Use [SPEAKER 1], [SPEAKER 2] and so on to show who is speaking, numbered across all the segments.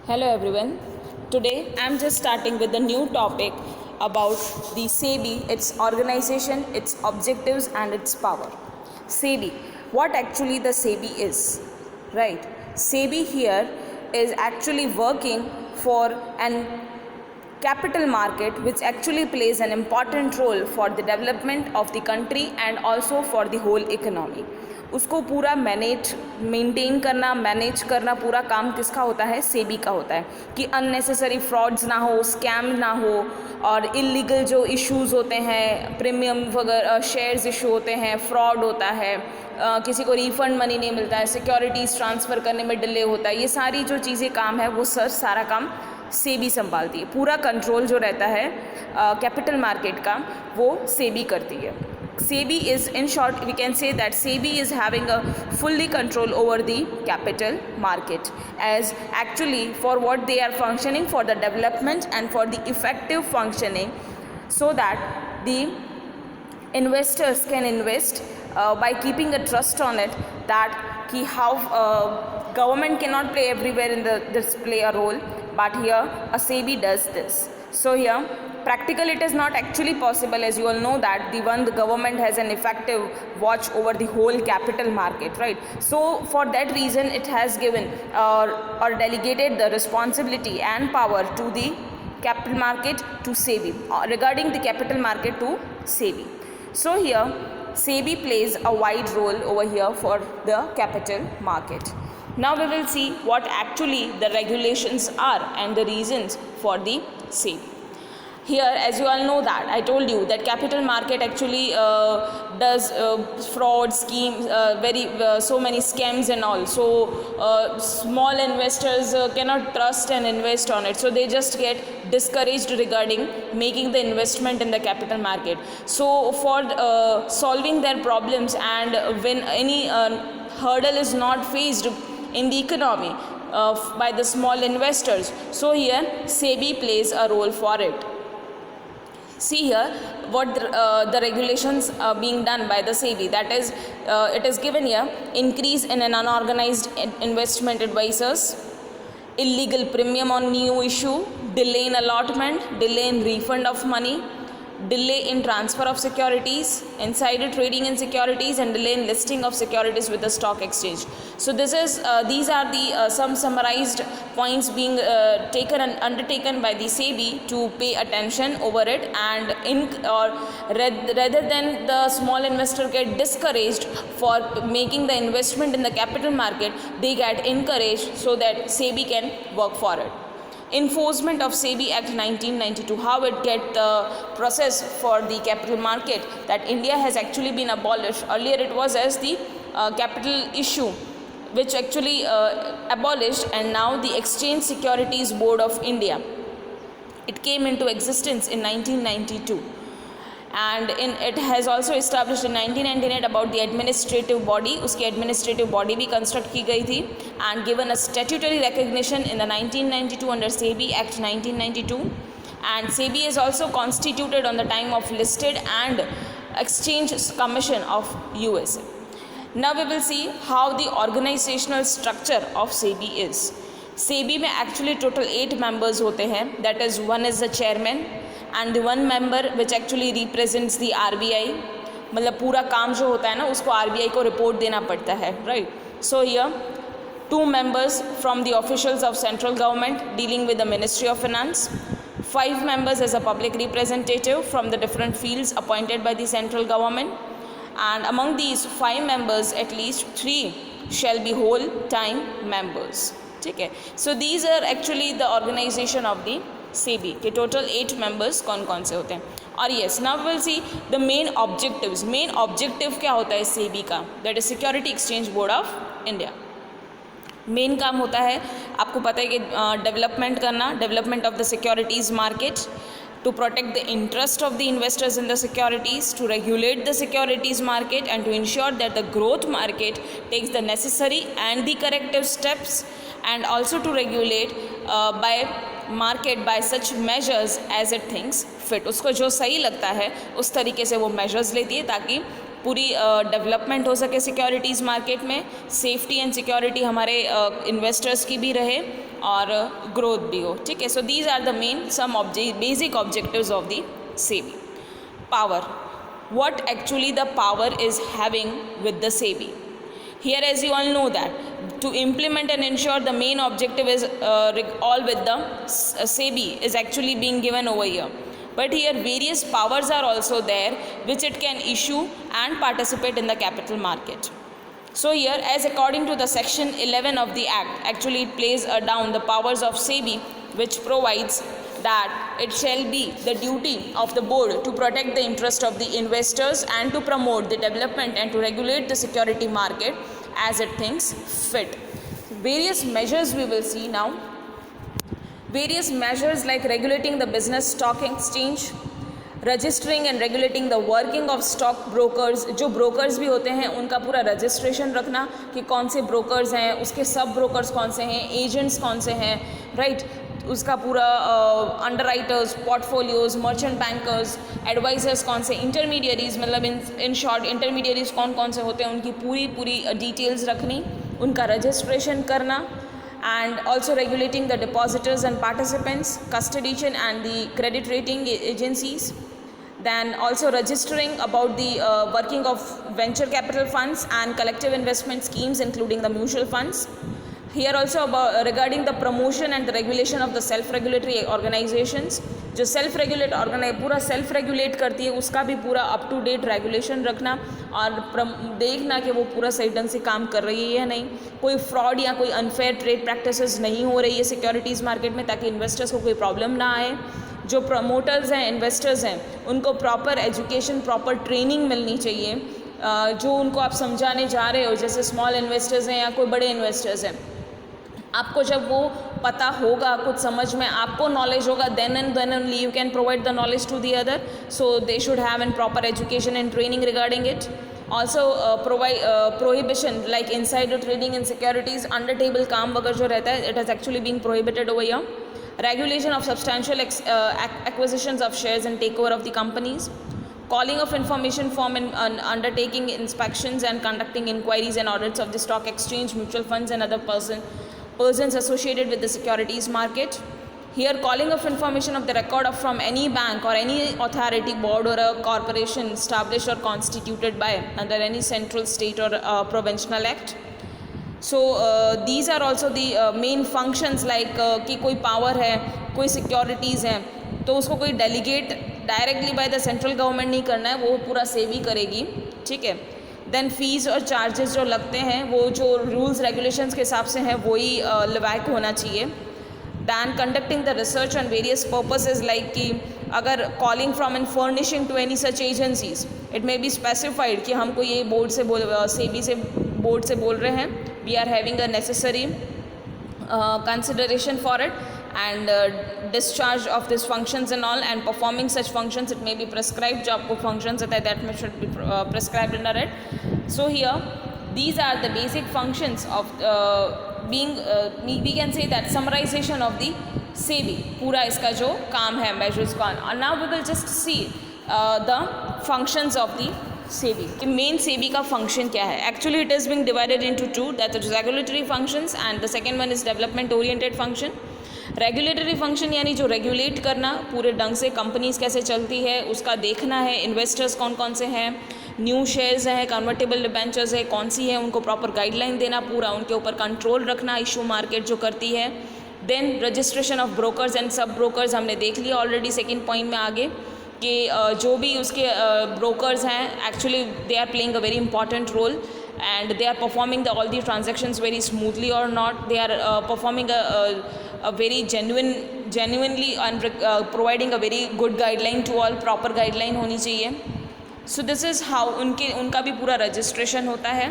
[SPEAKER 1] Hello everyone. Today I'm just starting with a new topic about the SEBI, its organization, its objectives and its power. SEBI, what actually the SEBI is, right? SEBI here is actually working for an capital market which actually plays an important role for the development of the country and also for the whole economy. उसको पूरा maintain करना, manage करना पूरा काम किसका होता है? सेबी का होता है कि अननेसेसरी फ्रॉड्स ना हो, स्कैम ना हो और इलीगल जो इश्यूज़ होते हैं, प्रीमियम वगैरह शेयर्स इशू होते हैं, फ्रॉड होता है, किसी को रिफ़ंड मनी नहीं मिलता है, सिक्योरिटीज़ ट्रांसफ़र करने में डिले होता है, ये सारी जो चीज़ें काम है वो सारा काम सेबी संभालती है। पूरा कंट्रोल जो रहता है कैपिटल मार्केट का वो सेबी करती है। SEBI is, in short, we can say that SEBI is having a fully control over the capital market, as actually for what they are functioning for the development and for the effective functioning, so that the investors can invest by keeping a trust on it, that ki how government cannot play everywhere in this play a role, but here a SEBI does this. So here practically it is not actually possible, as you all know that the government has an effective watch over the whole capital market, right? So for that reason it has given or delegated the responsibility and power to the capital market to SEBI, regarding the capital market to SEBI. So here SEBI plays a wide role over here for the capital market. Now we will see what actually the regulations are and the reasons for the SEBI. Here, as you all know that I told you that capital market actually does fraud schemes, so many scams and all. So small investors cannot trust and invest on it. So they just get discouraged regarding making the investment in the capital market. So for solving their problems, and when any hurdle is not faced in the economy by the small investors, so here SEBI plays a role for it. See here what the regulations being done by the SEBI, that is it is given here: increase in an unorganized investment advisors, illegal premium on new issue, delay in allotment, delay in refund of money, delay in transfer of securities, insider trading in securities, and delay in listing of securities with the stock exchange. So this is these are the some summarized points being taken and undertaken by the SEBI to pay attention over it, and rather than the small investor get discouraged for making the investment in the capital market, they get encouraged so that SEBI can work for it. Enforcement of SEBI Act 1992, how it get the process for the capital market, that India has actually been abolished. Earlier it was as the capital issue which actually abolished, and now the Exchange Securities Board of India, it came into existence in 1992, and it has also established in 1998 about the administrative body. उसकी administrative body भी construct की गई थी, and given a statutory recognition in the 1992 under SEBI Act 1992, and SEBI is also constituted on the time of listed and Exchange Commission of USA. Now we will see how the organizational structure of SEBI is. SEBI में actually total 8 members होते हैं, that is, one is the chairman and the one member which actually represents the RBI. मतलब पूरा काम जो होता है ना उसको RBI को रिपोर्ट देना पड़ता है, right? So here 2 members from the officials of central government dealing with the Ministry of Finance, 5 members as a public representative from the different fields appointed by the central government, and among these 5 members at least 3 shall be whole time members. ठीक है? So these are actually the organization of the SEBI के total 8 members कौन से होते हैं. और yes, now we will see the main objectives. Main objective क्या होता है SEBI का? That is Security Exchange Board of India. Main काम होता है, आपको पता है कि डेवलपमेंट करना, development of the securities market, to protect the interest of the investors in the securities, to regulate the securities market, and to ensure that the growth market takes the necessary and the corrective steps, and also to regulate by market by such measures as it thinks fit. उसको जो सही लगता है उस तरीके से वो measures लेती है ताकि पूरी डेवलपमेंट हो सके सिक्योरिटीज़ मार्केट में, सेफ्टी एंड सिक्योरिटी हमारे इन्वेस्टर्स की भी रहे, और ग्रोथ भी हो, ठीक है. So these are the main some basic objectives of the SEBI. Power. What actually the power is having with the SEBI? Here, as you all know, that to implement and ensure the main objective is all with the SEBI is actually being given over here. But here various powers are also there which it can issue and participate in the capital market. So here, as according to the section 11 of the act, actually it plays down the powers of SEBI, which provides that it shall be the duty of the board to protect the interest of the investors and to promote the development and to regulate the security market as it thinks fit. Various measures we will see now. Various measures like regulating the business stock exchange, registering and regulating the working of stock brokers. जो brokers भी होते हैं उनका पूरा registration रखना कि कौन से ब्रोकर्स हैं, उसके सब ब्रोकर्स कौन से हैं, एजेंट्स कौन से हैं, राइट. उसका पूरा underwriters, portfolios, merchant bankers, advisors कौन से, इंटरमीडियरीज, मतलब इन शॉर्ट इंटरमीडियरीज कौन कौन से होते हैं, उनकी पूरी डिटेल्स रखनी, उनका रजिस्ट्रेशन करना. And also regulating the depositors and participants, custodian and the credit rating agencies. Then also registering about the working of venture capital funds and collective investment schemes including the mutual funds. Here also about regarding the promotion and the regulation of the self-regulatory organizations. जो self regulate पूरा self regulate करती है उसका भी पूरा up to date regulation रखना और देखना कि वो पूरा सही ढंग से काम कर रही है या नहीं, कोई फ्रॉड या कोई अनफेयर ट्रेड प्रैक्टिसेस नहीं हो रही है सिक्योरिटीज़ मार्केट में, ताकि इन्वेस्टर्स को कोई प्रॉब्लम ना आए. जो प्रमोटर्स हैं, इन्वेस्टर्स हैं, उनको प्रॉपर एजुकेशन, प्रॉपर ट्रेनिंग मिलनी चाहिए. जो उनको आप समझाने जा रहे हो, जैसे स्मॉल इन्वेस्टर्स हैं या कोई बड़े इन्वेस्टर्स हैं, आपको जब वो पता होगा, कुछ समझ में आपको नॉलेज होगा, then only you can provide the knowledge to the other. So they should have a proper education and training regarding it. Also provide prohibition like insider trading in securities, under table काम वगैरह जो रहता है, it has actually been prohibited over here. Regulation of substantial acquisitions of shares and takeover of the companies. Calling of information form and undertaking inspections and conducting inquiries and audits of the stock exchange, mutual funds and other persons associated with the securities market. Here, calling of information of the record of from any bank or any authority, board or a corporation established or constituted by under any central, state or provincial act. So these are also the main functions like कि कोई power है, कोई securities हैं, तो उसको कोई delegate directly by the central government नहीं करना है, वो पूरा सेबी करेगी, ठीक है. देन फीस और चार्जेस जो लगते हैं वो जो रूल्स रेगुलेशंस के हिसाब से हैं वही लवायक होना चाहिए. Then conducting the research on various purposes like कि अगर calling from and furnishing to any such agencies, it may be specified कि हमको ये बोर्ड से सेबी से बोर्ड से बोल रहे हैं, we are having a necessary consideration for it and discharge of these functions and all, and performing such functions it may be prescribed. जो आपको functions आता है that may should be prescribed under it. So here these are the basic functions of being we can say that summarization of the SEBI, पूरा इसका जो काम है measures का. And now we will just see the functions of the SEBI कि main SEBI का function क्या है. Actually it is being divided into two, that is regulatory functions and the second one is development oriented function. Regulatory function यानी जो regulate करना, पूरे ढंग से कंपनीज कैसे चलती है उसका देखना है, इन्वेस्टर्स कौन कौन से हैं, न्यू शेयर्स हैं, कन्वर्टेबल डिबेंचर्स है कौन सी है, उनको प्रॉपर गाइडलाइन देना, पूरा उनके ऊपर कंट्रोल रखना, इशू मार्केट जो करती है. Then registration of brokers and sub brokers हमने देख लिया ऑलरेडी सेकेंड पॉइंट में आगे कि जो भी उसके ब्रोकर्स हैं actually they are playing a very important role and they are performing the all the transactions very smoothly और not, they are performing a very genuinely and providing a very good guideline to all, proper guideline होनी चाहिए. सो this is how उनका भी पूरा registration होता है.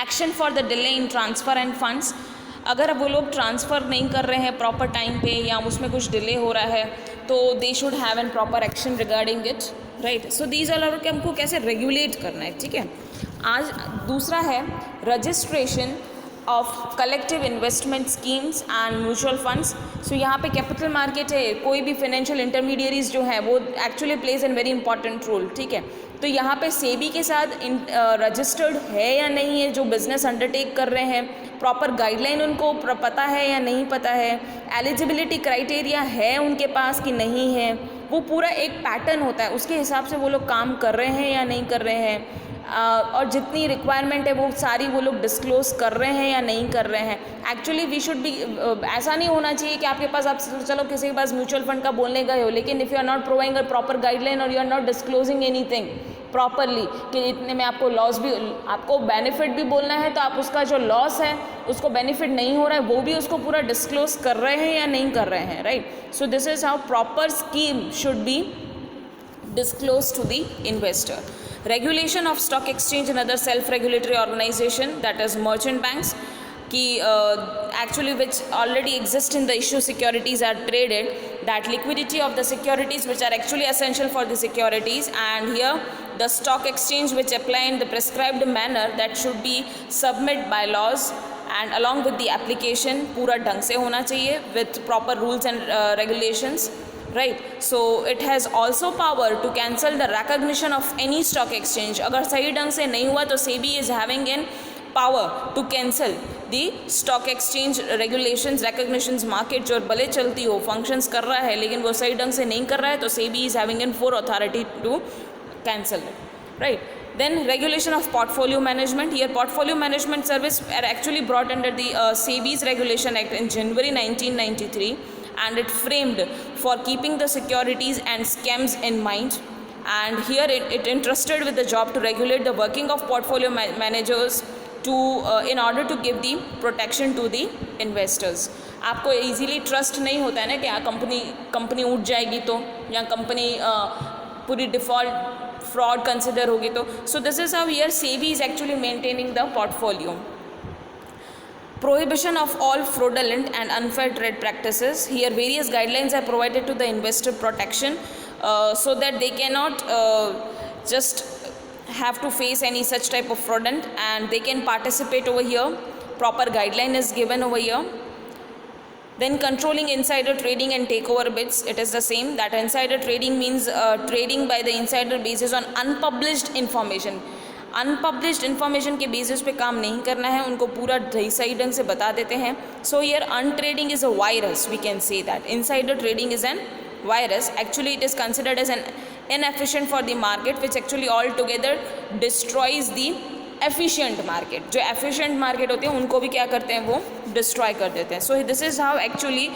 [SPEAKER 1] Action for the delay in transfer end funds, अगर वो लोग ट्रांसफ़र नहीं कर रहे हैं प्रॉपर टाइम पे या उसमें कुछ डिले हो रहा है तो they should have an proper action regarding it, right. So these are कि हमको कैसे रेगुलेट करना है, ठीक है. आज दूसरा है registration of collective investment schemes and mutual funds. So यहाँ पे कैपिटल मार्केट है, कोई भी फाइनेंशियल इंटरमीडियरीज जो है वो actually plays an very important role, ठीक है. तो यहाँ पे सेबी के साथ रजिस्टर्ड है या नहीं है जो बिज़नेस अंडरटेक कर रहे हैं, प्रॉपर गाइडलाइन उनको पता है या नहीं पता है, एलिजिबिलिटी क्राइटेरिया है उनके पास कि नहीं है, वो पूरा एक पैटर्न होता है, उसके हिसाब से वो लोग काम कर रहे हैं या नहीं कर रहे हैं, और जितनी रिक्वायरमेंट है वो सारी वो लोग डिस्क्लोज कर रहे हैं या नहीं कर रहे हैं. एक्चुअली वी शुड बी, ऐसा नहीं होना चाहिए कि आपके पास, आप चलो किसी के पास म्यूचुअल फंड का बोलने गए हो, लेकिन if you are not providing a proper guideline और you are not disclosing anything properly कि इतने में आपको लॉस भी, आपको बेनिफिट भी बोलना है तो आप उसका जो लॉस है उसको बेनिफिट नहीं हो रहा है वो भी उसको पूरा डिस्क्लोज कर रहे हैं या नहीं कर रहे हैं, right. So this is how proper scheme should be disclosed to the investor. Regulation of stock exchange and other self-regulatory organization, that is merchant banks, ki actually which already exist in the issue securities are traded, that liquidity of the securities which are actually essential for the securities, and here the stock exchange which apply in the prescribed manner that should be submitted by laws and along with the application पूरा ढंग से होना चाहिए with proper rules and regulations, right. So it has also power to cancel the recognition of any stock exchange. अगर सही ढंग से नहीं हुआ तो SEBI is having in power to cancel the stock exchange regulations, recognitions. market जो भले चलती हो, functions कर रहा है लेकिन वो सही ढंग से नहीं कर रहा है तो SEBI is having in full authority to cancel it, right. Then regulation of portfolio management. Here portfolio management service are actually brought under the SEBI's Regulation Act in January 1993, and it framed for keeping the securities and scams in mind, and here it entrusted with the job to regulate the working of portfolio managers to in order to give the protection to the investors. आपको easily trust नहीं होता है ना कि company उठ जाएगी तो, या कंपनी पूरी डिफ़ॉल्ट फ्रॉड कंसिडर होगी तो. सो this is how here SEBI is actually maintaining the portfolio. Prohibition of all fraudulent and unfair trade practices. Here various guidelines are provided to the investor protection so that they cannot just have to face any such type of fraudulent, and they can participate over here. Proper guideline is given over here. Then controlling insider trading and takeover bids. It is the same, that insider trading means trading by the insider basis on unpublished information. Unpublished information के basis पे काम नहीं करना है, उनको पूरा सही ढंग से बता देते हैं. So here untrading is a virus, we can say that insider trading is an virus. Actually it is considered as an inefficient for the market which actually all together destroys the efficient market. जो efficient market होते हैं उनको भी क्या करते हैं, वो destroy कर देते हैं. सो this is how actually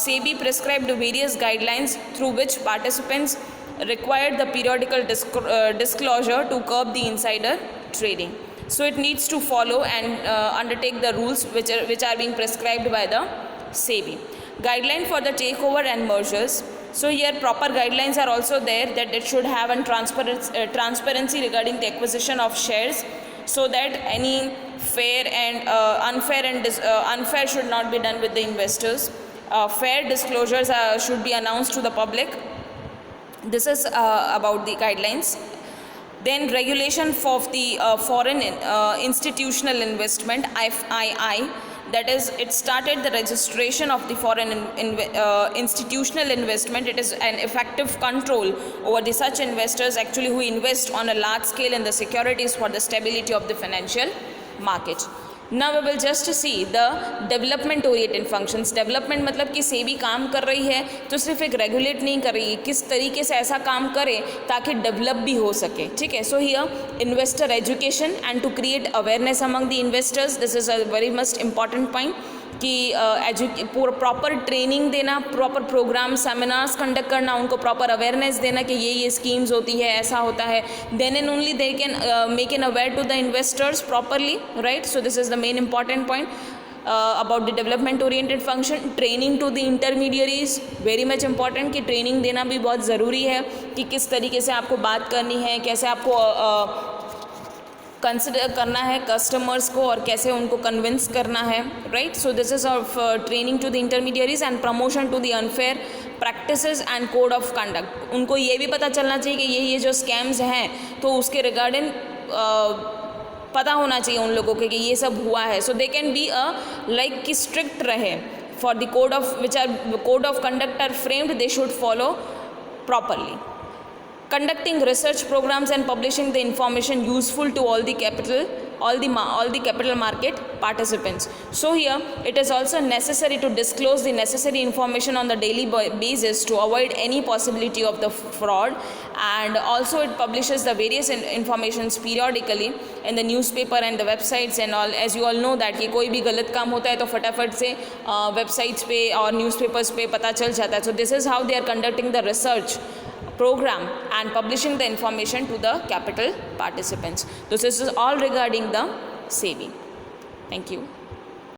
[SPEAKER 1] SEBI prescribed various guidelines through which participants required the periodical disclosure to curb the insider trading. So it needs to follow and undertake the rules which are being prescribed by the SEBI. Guideline for the takeover and mergers. So here proper guidelines are also there, that it should have a transparency regarding the acquisition of shares, so that any fair and unfair should not be done with the investors. Fair disclosures should be announced to the public. This is about the guidelines. Then regulation for the foreign institutional investment, FII, that is, it started the registration of the foreign institutional investment. It is an effective control over the such investors actually who invest on a large scale in the securities for the stability of the financial market. Now we will just see the development oriented functions. Development मतलब कि SEBI काम कर रही है तो सिर्फ एक regulate नहीं कर रही है, किस तरीके से ऐसा काम करे ताकि डेवलप भी हो सके, ठीक है. So here investor education and to create awareness among the investors. This is a very must important point कि प्रॉपर ट्रेनिंग देना, प्रॉपर प्रोग्राम सेमिनार्स कंडक्ट करना, उनको प्रॉपर अवेयरनेस देना कि ये स्कीम्स होती है, ऐसा होता है. Then and only they can make an aware to the investors properly, right. So this is the main important point about the development oriented function. Training to the intermediaries, very much important कि training देना भी बहुत ज़रूरी है कि किस तरीके से आपको बात करनी है, कैसे आपको कंसिडर करना है कस्टमर्स को और कैसे उनको कन्विंस करना है, right. So this is of training to the intermediaries and promotion to the unfair practices and code of conduct. उनको ये भी पता चलना चाहिए कि ये जो स्कैम्स हैं तो उसके रिगार्डिंग पता होना चाहिए उन लोगों के कि ये सब हुआ है. So they can be like कि स्ट्रिक्ट रहे for the code of which are code of conduct are framed, they should follow properly. Conducting research programs and publishing the information useful to all the capital all the capital market participants. So here it is also necessary to disclose the necessary information on the daily basis to avoid any possibility of the fraud, and also it publishes the various informations periodically in the newspaper and the websites and all. As you all know that कि कोई भी गलत काम होता है तो फटाफट से वेबसाइट्स पे और न्यूज़पेपर्स पे पता चल जाता है. So this is how they are conducting the research program and publishing the information to the capital participants. So this is all regarding the SEBI. Thank you.